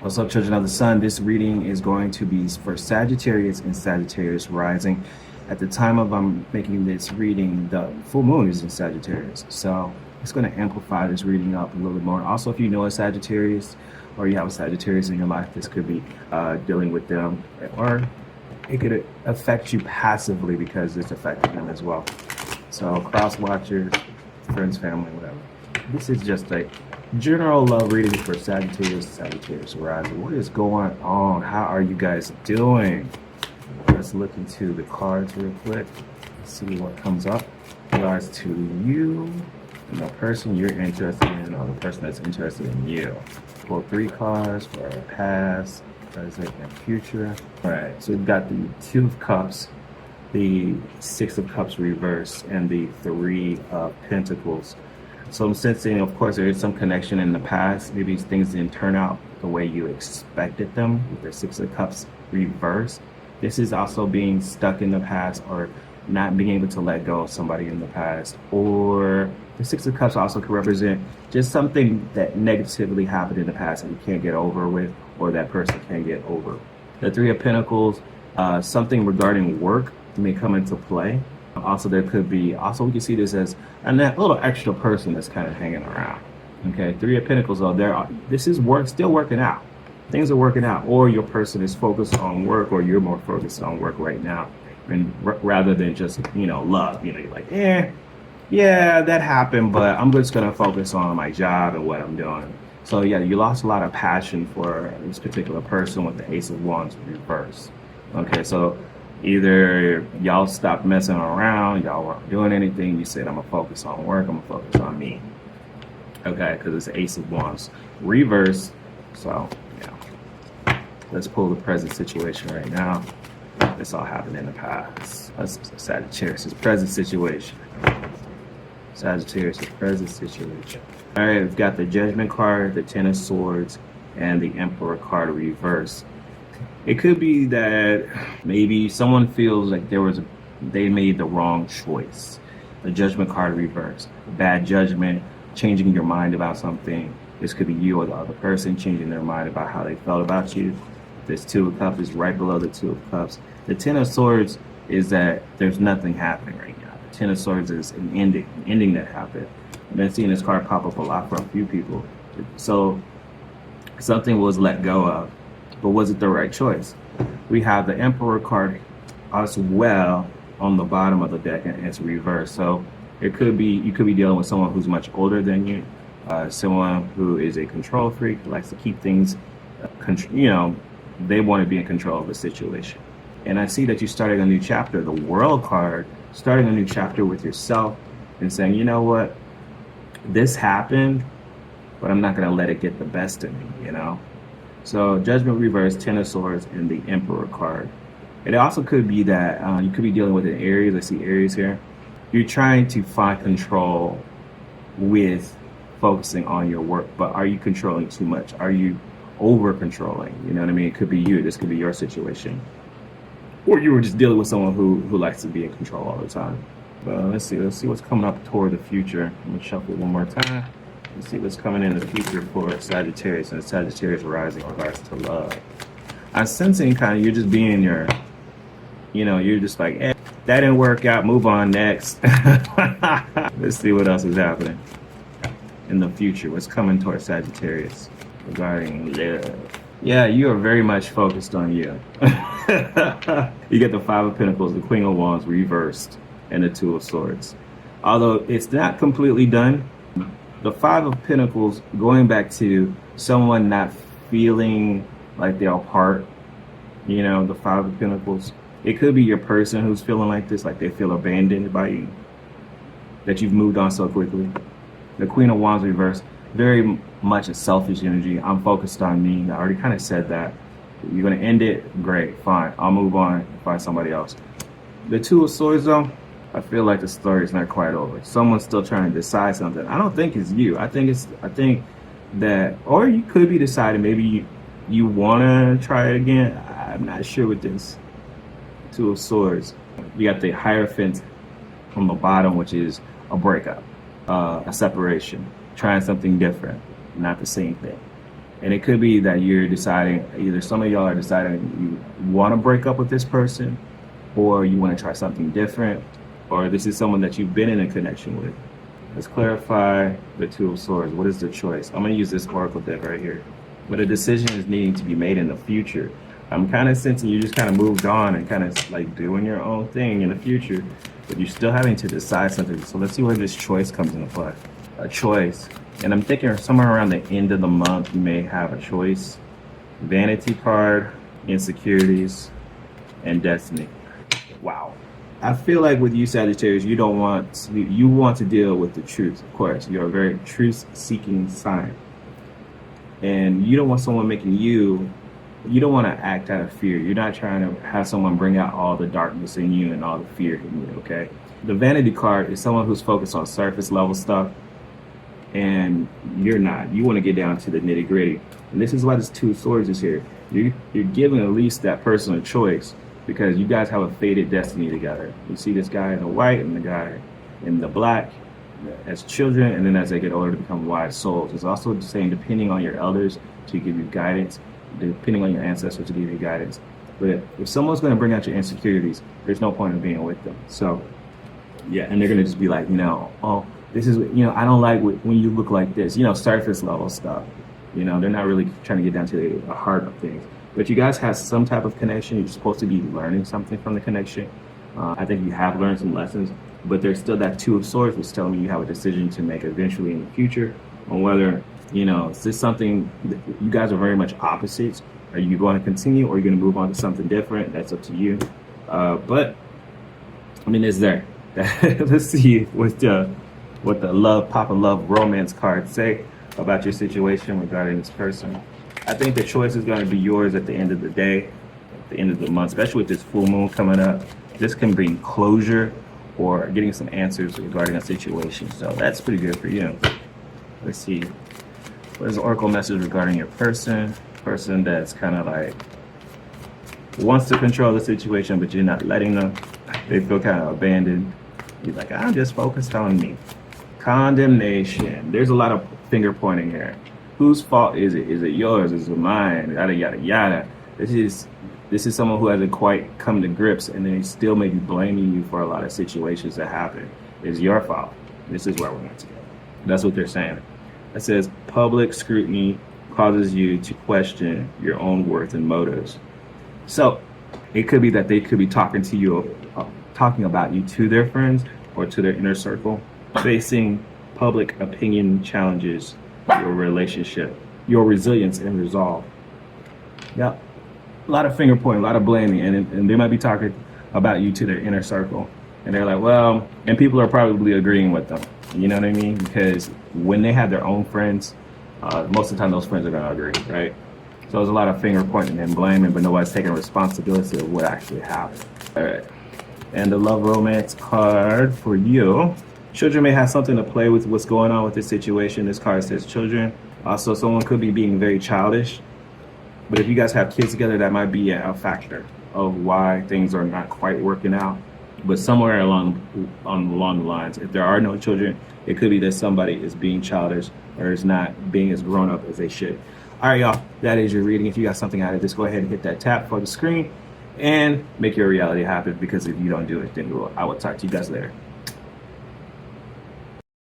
What's up, children of the sun? This reading is going to be for Sagittarius and Sagittarius rising. At the time of I'm making this reading, the full moon is in Sagittarius, so it's going to amplify this reading up a little bit more. Also, if you know a Sagittarius or you have a Sagittarius in your life, this could be dealing with them, or it could affect you passively because it's affecting them as well. So cross watchers, friends, family, whatever. This is just a general love reading for Sagittarius, Sagittarius rising. What is going on? How are you guys doing? Let's look into the cards real quick. Let's see what comes up. In regards to you and the person you're interested in, or the person that's interested in you. Pull 3 cards for past, present, and future. All right, so we've got the 2 of Cups, the 6 of Cups reversed, and the 3 of Pentacles. So I'm sensing, of course, there is some connection in the past. Maybe things didn't turn out the way you expected them with the 6 of Cups reversed. This is also being stuck in the past, or not being able to let go of somebody in the past. Or the 6 of Cups also could represent just something that negatively happened in the past that you can't get over with, or that person can't get over. The 3 of Pentacles, something regarding work may come into play. Also, there could be, also we can see this as a little extra person that's kind of hanging around. Okay, 3 of Pentacles, though, this is still working out. Things are working out, or your person is focused on work, or you're more focused on work right now, and rather than just, love. You're like, yeah, that happened, but I'm just gonna focus on my job and what I'm doing. So yeah, you lost a lot of passion for this particular person with the Ace of Wands reversed. Okay, so either y'all stopped messing around, y'all weren't doing anything, you said, I'm gonna focus on work, I'm gonna focus on me. Okay, because it's Ace of Wands reverse. So yeah, let's pull the present situation right now. This all happened in the past. That's Sagittarius' present situation. Sagittarius' present situation. All right, we've got the Judgment card, the 10 of Swords, and the Emperor card reversed. It could be that maybe someone feels like they made the wrong choice. The Judgment card reversed. Bad judgment, changing your mind about something. This could be you or the other person changing their mind about how they felt about you. This 2 of Cups is right below the 2 of Cups. The 10 of Swords is that there's nothing happening right now. The 10 of Swords is an ending that happened. I've been seeing this card pop up a lot for a few people. So something was let go of. But was it the right choice? We have the Emperor card as well on the bottom of the deck, and it's reversed. So it could be, you could be dealing with someone who's much older than you, someone who is a control freak, likes to keep things, they want to be in control of the situation. And I see that you're starting a new chapter. The World card, starting a new chapter with yourself and saying, you know what, this happened, but I'm not going to let it get the best of me, So Judgment reverse, 10 of Swords, and the Emperor card. It also could be that you could be dealing with an Aries. I see Aries here. You're trying to find control with focusing on your work, but are you controlling too much? Are you over controlling? You know what I mean? It could be you. This could be your situation. Or you were just dealing with someone who likes to be in control all the time. But let's see what's coming up toward the future. I'm gonna shuffle one more time. Let's see what's coming in the future for Sagittarius and Sagittarius rising in regards to love. I'm sensing kind of you're just being you're just like, that didn't work out, move on next. Let's see what else is happening in the future. What's coming towards Sagittarius regarding love? Yeah, you are very much focused on you. You get the 5 of Pentacles, the Queen of Wands reversed, and the 2 of Swords. Although it's not completely done, the 5 of Pentacles, going back to someone not feeling like they're apart, the 5 of Pentacles. It could be your person who's feeling like this, like they feel abandoned by you, that you've moved on so quickly. The Queen of Wands reversed, very much a selfish energy. I'm focused on me. I already kind of said that. You're going to end it? Great, fine. I'll move on and find somebody else. The 2 of Swords, though, I feel like the story is not quite over. Someone's still trying to decide something. I don't think it's you. I think that, or you could be deciding maybe you want to try it again. I'm not sure with this 2 of Swords. You got the Hierophant on the bottom, which is a breakup, a separation, trying something different, not the same thing. And it could be that you're deciding, either some of y'all are deciding you want to break up with this person, or you want to try something different, or this is someone that you've been in a connection with. Let's clarify the Two of Swords. What is the choice? I'm going to use this Oracle deck right here. But a decision is needing to be made in the future. I'm kind of sensing you just kind of moved on and kind of like doing your own thing in the future, but you're still having to decide something. So let's see where this choice comes into play. A choice. And I'm thinking somewhere around the end of the month, you may have a choice. Vanity card, insecurities, and destiny. Wow. I feel like with you, Sagittarius, you want to deal with the truth. Of course, you're a very truth-seeking sign, and you don't want someone making you don't want to act out of fear. You're not trying to have someone bring out all the darkness in you and all the fear in you. Okay. The Vanity card is someone who's focused on surface level stuff, and you're not. You want to get down to the nitty gritty, and this is why this Two of Swords is here. You're giving at least that person a choice, because you guys have a fated destiny together. You see this guy in the white and the guy in the black as children, and then as they get older to become wise souls. It's also saying depending on your elders to give you guidance, depending on your ancestors to give you guidance. But if someone's going to bring out your insecurities, there's no point in being with them. So yeah, and they're going to just be like, oh, this is, I don't like when you look like this, surface level stuff. They're not really trying to get down to the heart of things. But you guys have some type of connection. You're supposed to be learning something from the connection. I think you have learned some lessons, but there's still that Two of Swords, which is telling me you have a decision to make eventually in the future on whether, is this something that you guys are very much opposites. Are you going to continue, or are you going to move on to something different? That's up to you. But it's there. Let's see what the Papa Love romance cards say about your situation regarding this person. I think the choice is going to be yours at the end of the day, at the end of the month, especially with this full moon coming up. This can bring closure or getting some answers regarding a situation. So that's pretty good for you. Let's see. What is the Oracle message regarding your person? Person that's kind of like wants to control the situation, but you're not letting them. They feel kind of abandoned. You're like, I'm just focused on me. Condemnation. There's a lot of finger pointing here. Whose fault is it? Is it yours? Is it mine? Yada yada yada. This is someone who hasn't quite come to grips, and they still may be blaming you for a lot of situations that happen. It's your fault. This is where we're not together. That's what they're saying. It says public scrutiny causes you to question your own worth and motives. So it could be that they could be talking to you, talking about you to their friends or to their inner circle, facing public opinion challenges your relationship, your resilience and resolve. Yep. A lot of finger pointing, a lot of blaming, and they might be talking about you to their inner circle. And they're like, well, and people are probably agreeing with them. You know what I mean? Because when they have their own friends, most of the time those friends are going to agree, right? So there's a lot of finger pointing and blaming, but nobody's taking responsibility of what actually happened. All right. And the love romance card for you. Children may have something to play with what's going on with this situation. This card says children. Also, someone could be being very childish. But if you guys have kids together, that might be a factor of why things are not quite working out. But somewhere along the lines, if there are no children, it could be that somebody is being childish or is not being as grown up as they should. All right, y'all, that is your reading. If you got something out of this, go ahead and hit that tap for the screen and make your reality happen, because if you don't do it, then I will talk to you guys later.